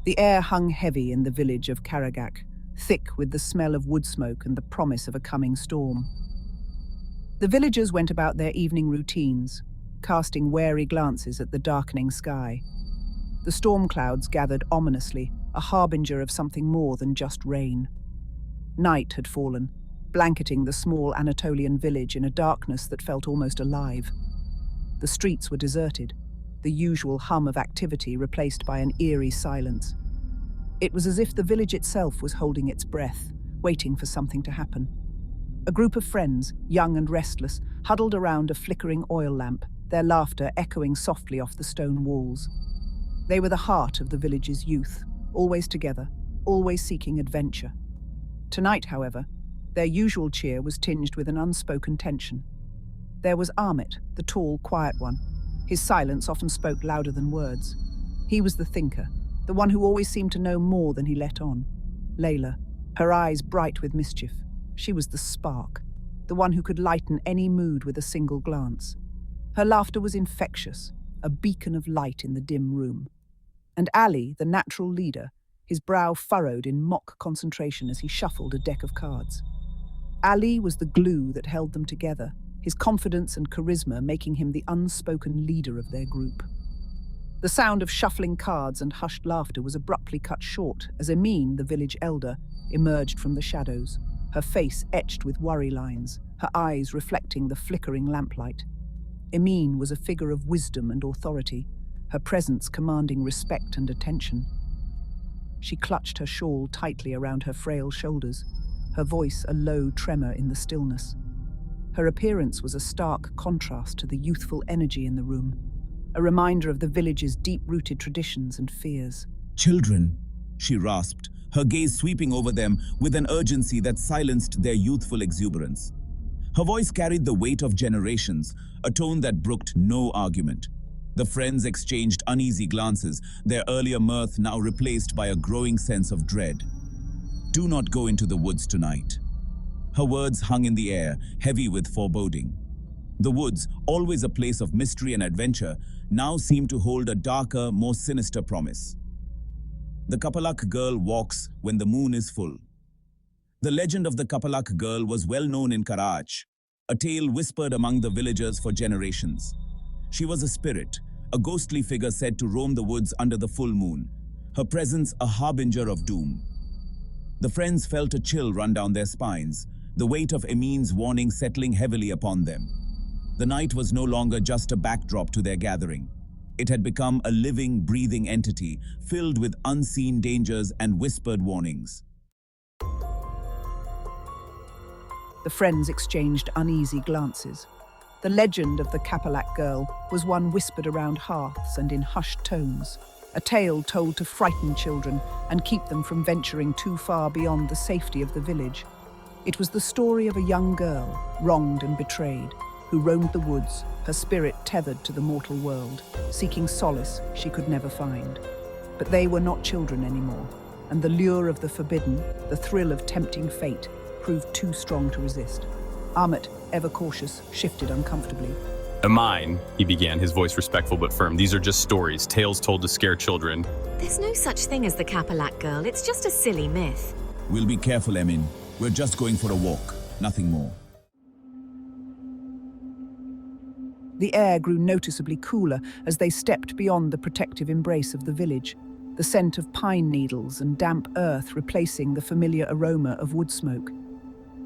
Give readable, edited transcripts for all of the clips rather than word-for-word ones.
The air hung heavy in the village of Karagak, thick with the smell of wood smoke and the promise of a coming storm. The villagers went about their evening routines, casting wary glances at the darkening sky. The storm clouds gathered ominously, a harbinger of something more than just rain. Night had fallen, blanketing the small Anatolian village in a darkness that felt almost alive. The streets were deserted, the usual hum of activity replaced by an eerie silence. It was as if the village itself was holding its breath, waiting for something to happen. A group of friends, young and restless, huddled around a flickering oil lamp, their laughter echoing softly off the stone walls. They were the heart of the village's youth, always together, always seeking adventure. Tonight, however, their usual cheer was tinged with an unspoken tension. There was Amit, the tall, quiet one. His silence often spoke louder than words. He was the thinker, the one who always seemed to know more than he let on. Layla, her eyes bright with mischief. She was the spark, the one who could lighten any mood with a single glance. Her laughter was infectious, a beacon of light in the dim room. And Ali, the natural leader, his brow furrowed in mock concentration as he shuffled a deck of cards. Ali was the glue that held them together, his confidence and charisma making him the unspoken leader of their group. The sound of shuffling cards and hushed laughter was abruptly cut short as Emin, the village elder, emerged from the shadows, her face etched with worry lines, her eyes reflecting the flickering lamplight. Emin was a figure of wisdom and authority, her presence commanding respect and attention. She clutched her shawl tightly around her frail shoulders, her voice a low tremor in the stillness. Her appearance was a stark contrast to the youthful energy in the room, a reminder of the village's deep-rooted traditions and fears. "Children," she rasped, her gaze sweeping over them with an urgency that silenced their youthful exuberance. Her voice carried the weight of generations, a tone that brooked no argument. The friends exchanged uneasy glances, their earlier mirth now replaced by a growing sense of dread. "Do not go into the woods tonight." Her words hung in the air, heavy with foreboding. The woods, always a place of mystery and adventure, now seemed to hold a darker, more sinister promise. The Kapalak girl walks when the moon is full. The legend of the Kapalak girl was well known in Karaj, a tale whispered among the villagers for generations. She was a spirit, a ghostly figure said to roam the woods under the full moon, her presence a harbinger of doom. The friends felt a chill run down their spines, the weight of Emin's warning settling heavily upon them. The night was no longer just a backdrop to their gathering. It had become a living, breathing entity, filled with unseen dangers and whispered warnings. The friends exchanged uneasy glances. The legend of the Kapalak girl was one whispered around hearths and in hushed tones, a tale told to frighten children and keep them from venturing too far beyond the safety of the village. It was the story of a young girl, wronged and betrayed, who roamed the woods, her spirit tethered to the mortal world, seeking solace she could never find. But they were not children anymore, and the lure of the forbidden, the thrill of tempting fate, proved too strong to resist. Amit, ever cautious, shifted uncomfortably. "Mine," he began, his voice respectful but firm. "These are just stories, tales told to scare children." There's no such thing as the Kapalak girl. It's just a silly myth. "We'll be careful, Emin. We're just going for a walk, nothing more." The air grew noticeably cooler as they stepped beyond the protective embrace of the village, the scent of pine needles and damp earth replacing the familiar aroma of wood smoke.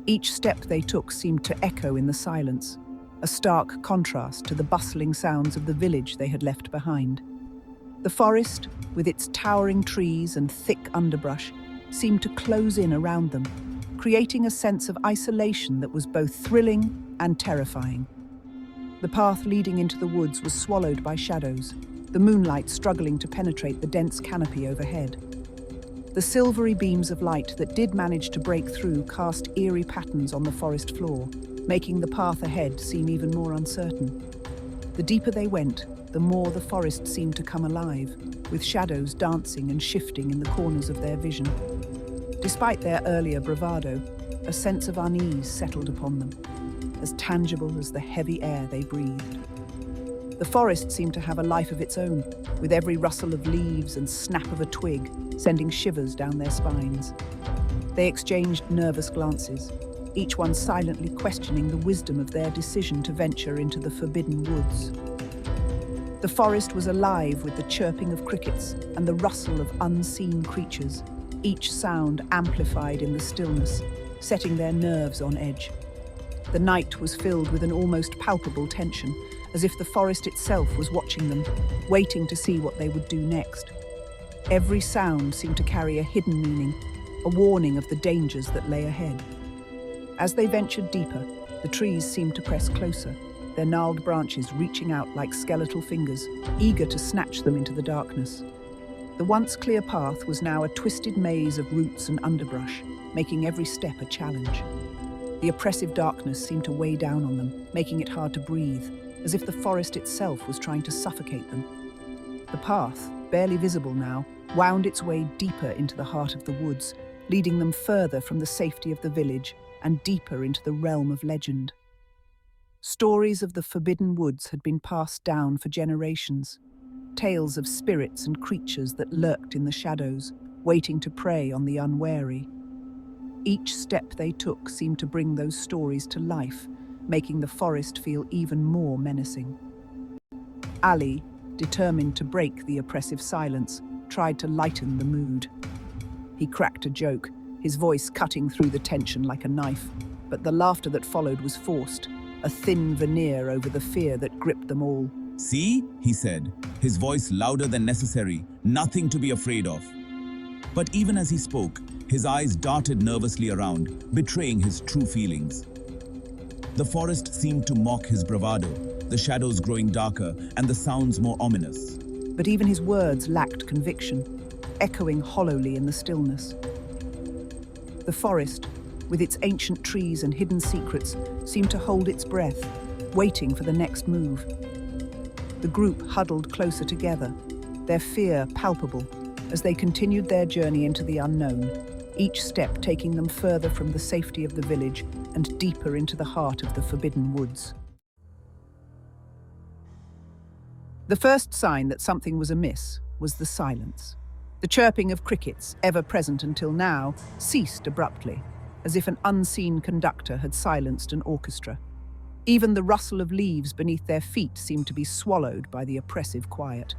Each step they took seemed to echo in the silence, a stark contrast to the bustling sounds of the village they had left behind. The forest, with its towering trees and thick underbrush, seemed to close in around them, creating a sense of isolation that was both thrilling and terrifying. The path leading into the woods was swallowed by shadows, the moonlight struggling to penetrate the dense canopy overhead. The silvery beams of light that did manage to break through cast eerie patterns on the forest floor, making the path ahead seem even more uncertain. The deeper they went, the more the forest seemed to come alive, with shadows dancing and shifting in the corners of their vision. Despite their earlier bravado, a sense of unease settled upon them, as tangible as the heavy air they breathed. The forest seemed to have a life of its own, with every rustle of leaves and snap of a twig sending shivers down their spines. They exchanged nervous glances, each one silently questioning the wisdom of their decision to venture into the forbidden woods. The forest was alive with the chirping of crickets and the rustle of unseen creatures, each sound amplified in the stillness, setting their nerves on edge. The night was filled with an almost palpable tension, as if the forest itself was watching them, waiting to see what they would do next. Every sound seemed to carry a hidden meaning, a warning of the dangers that lay ahead. As they ventured deeper, the trees seemed to press closer, their gnarled branches reaching out like skeletal fingers, eager to snatch them into the darkness. The once clear path was now a twisted maze of roots and underbrush, making every step a challenge. The oppressive darkness seemed to weigh down on them, making it hard to breathe, as if the forest itself was trying to suffocate them. The path, barely visible now, wound its way deeper into the heart of the woods, leading them further from the safety of the village and deeper into the realm of legend. Stories of the forbidden woods had been passed down for generations, tales of spirits and creatures that lurked in the shadows, waiting to prey on the unwary. Each step they took seemed to bring those stories to life, making the forest feel even more menacing. Ali, determined to break the oppressive silence, tried to lighten the mood. He cracked a joke, his voice cutting through the tension like a knife, but the laughter that followed was forced, a thin veneer over the fear that gripped them all. "See?" he said, his voice louder than necessary, "nothing to be afraid of." But even as he spoke, his eyes darted nervously around, betraying his true feelings. The forest seemed to mock his bravado, the shadows growing darker and the sounds more ominous. But even his words lacked conviction, echoing hollowly in the stillness. The forest, with its ancient trees and hidden secrets, seemed to hold its breath, waiting for the next move. The group huddled closer together, their fear palpable, as they continued their journey into the unknown, each step taking them further from the safety of the village and deeper into the heart of the forbidden woods. The first sign that something was amiss was the silence. The chirping of crickets, ever present until now, ceased abruptly, as if an unseen conductor had silenced an orchestra. Even the rustle of leaves beneath their feet seemed to be swallowed by the oppressive quiet.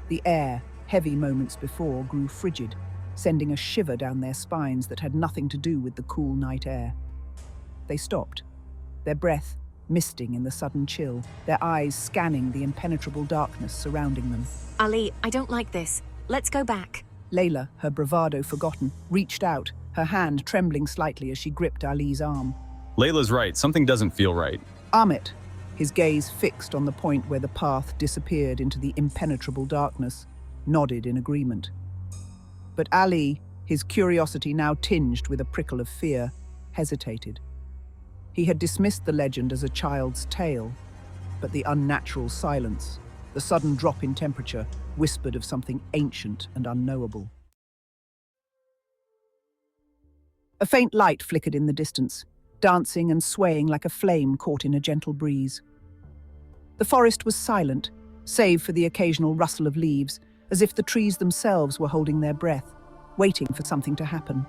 The air, heavy moments before, grew frigid, sending a shiver down their spines that had nothing to do with the cool night air. They stopped, their breath misting in the sudden chill, their eyes scanning the impenetrable darkness surrounding them. Ali, I don't like this. Let's go back. Layla, her bravado forgotten, reached out, her hand trembling slightly as she gripped Ali's arm. Layla's right, something doesn't feel right. Amit, his gaze fixed on the point where the path disappeared into the impenetrable darkness, nodded in agreement. But Ali, his curiosity now tinged with a prickle of fear, hesitated. He had dismissed the legend as a child's tale, but the unnatural silence, the sudden drop in temperature, whispered of something ancient and unknowable. A faint light flickered in the distance, dancing and swaying like a flame caught in a gentle breeze. The forest was silent, save for the occasional rustle of leaves, as if the trees themselves were holding their breath, waiting for something to happen.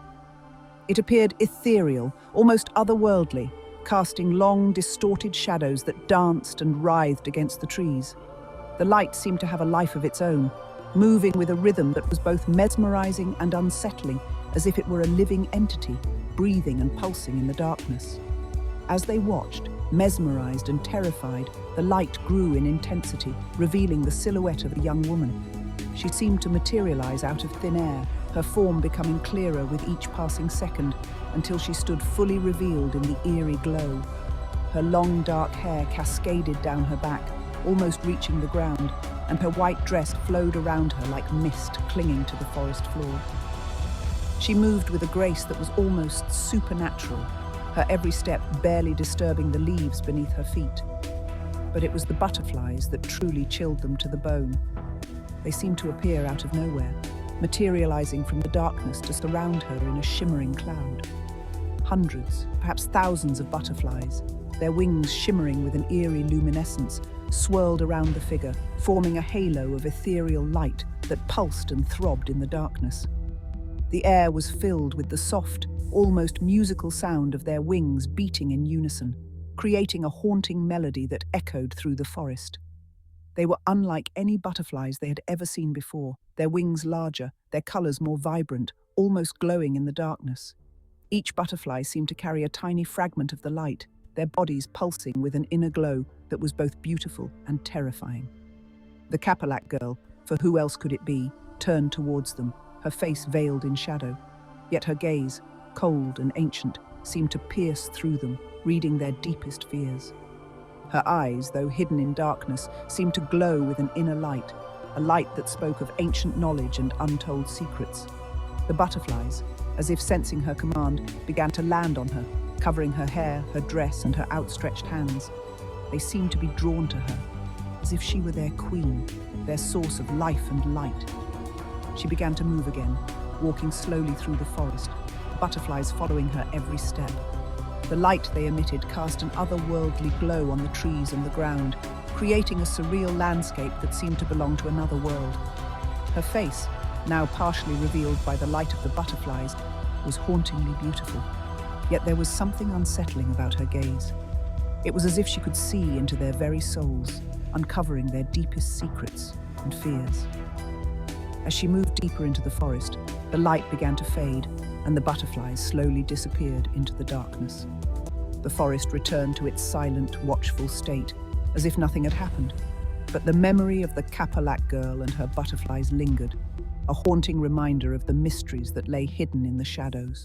It appeared ethereal, almost otherworldly, casting long, distorted shadows that danced and writhed against the trees. The light seemed to have a life of its own, moving with a rhythm that was both mesmerizing and unsettling, as if it were a living entity, breathing and pulsing in the darkness. As they watched, mesmerized and terrified, the light grew in intensity, revealing the silhouette of a young woman. She seemed to materialize out of thin air, her form becoming clearer with each passing second, until she stood fully revealed in the eerie glow. Her long dark hair cascaded down her back, almost reaching the ground, and her white dress flowed around her like mist clinging to the forest floor. She moved with a grace that was almost supernatural, her every step barely disturbing the leaves beneath her feet. But it was the butterflies that truly chilled them to the bone. They seemed to appear out of nowhere, materializing from the darkness to surround her in a shimmering cloud. Hundreds, perhaps thousands of butterflies, their wings shimmering with an eerie luminescence, swirled around the figure, forming a halo of ethereal light that pulsed and throbbed in the darkness. The air was filled with the soft, almost musical sound of their wings beating in unison, creating a haunting melody that echoed through the forest. They were unlike any butterflies they had ever seen before, their wings larger, their colors more vibrant, almost glowing in the darkness. Each butterfly seemed to carry a tiny fragment of the light, their bodies pulsing with an inner glow that was both beautiful and terrifying. The Kapalak girl, for who else could it be, turned towards them, her face veiled in shadow. Yet her gaze, cold and ancient, seemed to pierce through them, reading their deepest fears. Her eyes, though hidden in darkness, seemed to glow with an inner light, a light that spoke of ancient knowledge and untold secrets. The butterflies, as if sensing her command, began to land on her, covering her hair, her dress, and her outstretched hands. They seemed to be drawn to her, as if she were their queen, their source of life and light. She began to move again, walking slowly through the forest, butterflies following her every step. The light they emitted cast an otherworldly glow on the trees and the ground, creating a surreal landscape that seemed to belong to another world. Her face, now partially revealed by the light of the butterflies, was hauntingly beautiful. Yet there was something unsettling about her gaze. It was as if she could see into their very souls, uncovering their deepest secrets and fears. As she moved deeper into the forest, the light began to fade, and the butterflies slowly disappeared into the darkness. The forest returned to its silent, watchful state, as if nothing had happened. But the memory of the Kapalak girl and her butterflies lingered, a haunting reminder of the mysteries that lay hidden in the shadows.